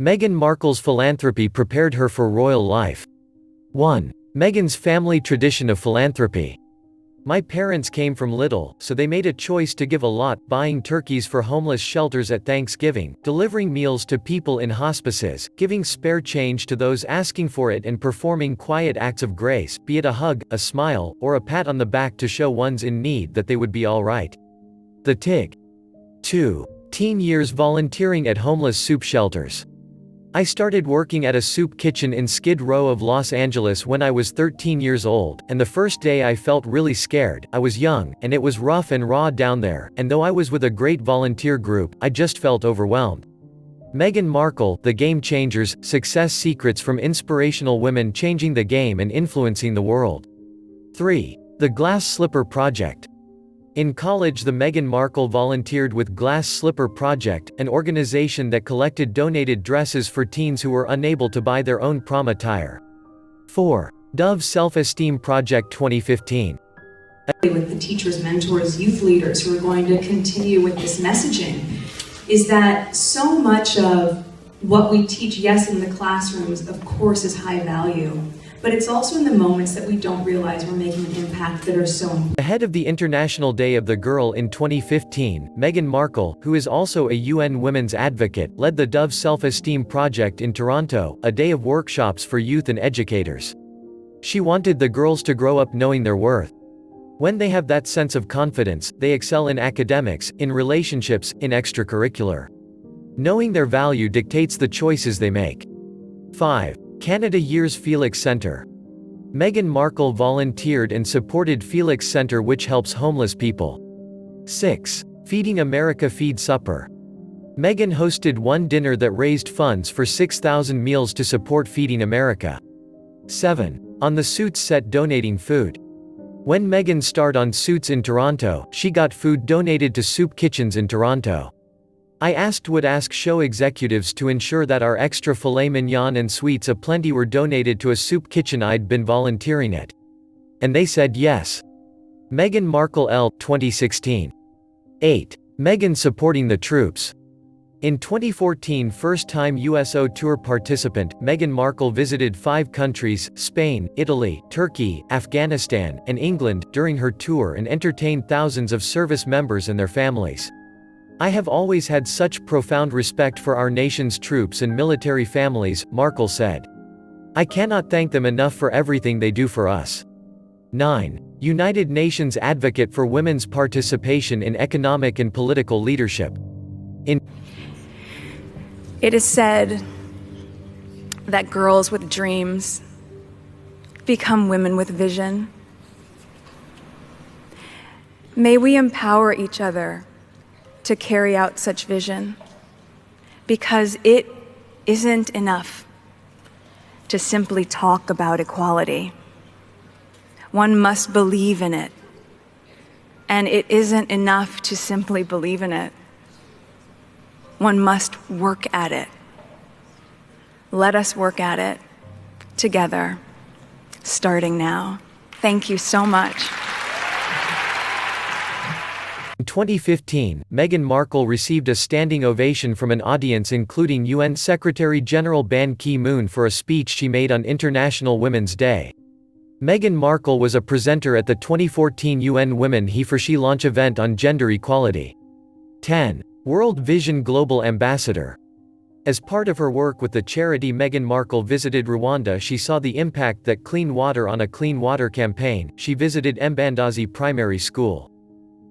Meghan Markle's philanthropy prepared her for royal life. 1. Meghan's family tradition of philanthropy. My parents came from little, so they made a choice to give a lot, buying turkeys for homeless shelters at Thanksgiving, delivering meals to people in hospices, giving spare change to those asking for it, and performing quiet acts of grace, be it a hug, a smile, or a pat on the back to show ones in need that they would be all right. The TIG. 2. Teen years volunteering at homeless soup shelters. I started working at a soup kitchen in Skid Row of Los Angeles when I was 13 years old, and the first day I felt really scared. I was young, and it was rough and raw down there, and though I was with a great volunteer group, I just felt overwhelmed. Meghan Markle, The Game Changers, Success Secrets from Inspirational Women Changing the Game and Influencing the World. 3. The Glass Slipper Project. In college, the Meghan Markle volunteered with Glass Slipper Project, an organization that collected donated dresses for teens who were unable to buy their own prom attire. 4. Dove Self-esteem Project 2015. With the teachers, mentors, youth leaders who are going to continue with this messaging is that so much of what we teach, yes, in the classrooms, of course, is high value. But it's also in the moments that we don't realize we're making an impact that are so important. Ahead of the International Day of the Girl in 2015, Meghan Markle, who is also a UN Women's Advocate, led the Dove Self-Esteem Project in Toronto, a day of workshops for youth and educators. She wanted the girls to grow up knowing their worth. When they have that sense of confidence, they excel in academics, in relationships, in extracurricular. Knowing their value dictates the choices they make. 5. Canada Year's Felix Centre. Meghan Markle volunteered and supported Felix Centre, which helps homeless people. 6. Feeding America Feed Supper. Meghan hosted one dinner that raised funds for 6,000 meals to support Feeding America. 7. On the Suits set donating food. When Meghan starred on Suits in Toronto, she got food donated to soup kitchens in Toronto. I would ask show executives to ensure that our extra filet mignon and sweets aplenty were donated to a soup kitchen I'd been volunteering at. And they said yes. Meghan Markle L. 2016. 8. Meghan supporting the troops. In 2014, first-time USO tour participant, Meghan Markle visited 5 countries, Spain, Italy, Turkey, Afghanistan, and England, during her tour and entertained thousands of service members and their families. I have always had such profound respect for our nation's troops and military families, Markle said. I cannot thank them enough for everything they do for us. 9. United Nations Advocate for Women's Participation in Economic and Political Leadership. It is said that girls with dreams become women with vision. May we empower each other to carry out such vision, because it isn't enough to simply talk about equality. One must believe in it, and it isn't enough to simply believe in it. One must work at it. Let us work at it together, starting now. Thank you so much. In 2015, Meghan Markle received a standing ovation from an audience including UN Secretary-General Ban Ki-moon for a speech she made on International Women's Day. Meghan Markle was a presenter at the 2014 UN Women He-for-She launch event on gender equality. 10. World Vision Global Ambassador. As part of her work with the charity, Meghan Markle visited Rwanda. She saw the impact that clean water on a clean water campaign. She visited Mbandazi Primary School,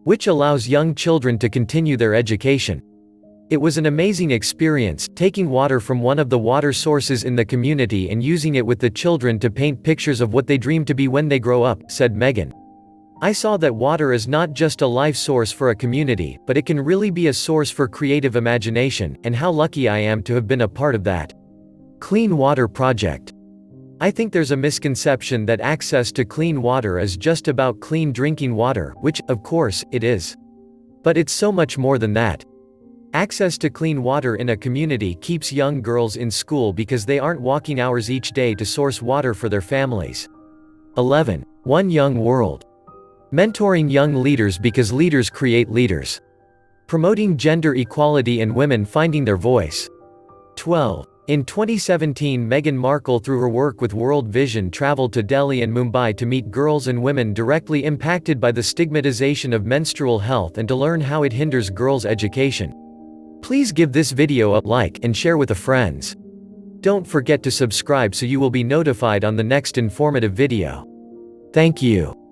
which allows young children to continue their education. It was an amazing experience, taking water from one of the water sources in the community and using it with the children to paint pictures of what they dream to be when they grow up, said Meghan. I saw that water is not just a life source for a community, but it can really be a source for creative imagination, and how lucky I am to have been a part of that. Clean Water Project. I think there's a misconception that access to clean water is just about clean drinking water, which, of course, it is. But it's so much more than that. Access to clean water in a community keeps young girls in school because they aren't walking hours each day to source water for their families. 11. One Young World. Mentoring young leaders because leaders create leaders. Promoting gender equality and women finding their voice. 12. In 2017, Meghan Markle, through her work with World Vision, traveled to Delhi and Mumbai to meet girls and women directly impacted by the stigmatization of menstrual health and to learn how it hinders girls' education. Please give this video a like and share with a friends. Don't forget to subscribe so you will be notified on the next informative video. Thank you.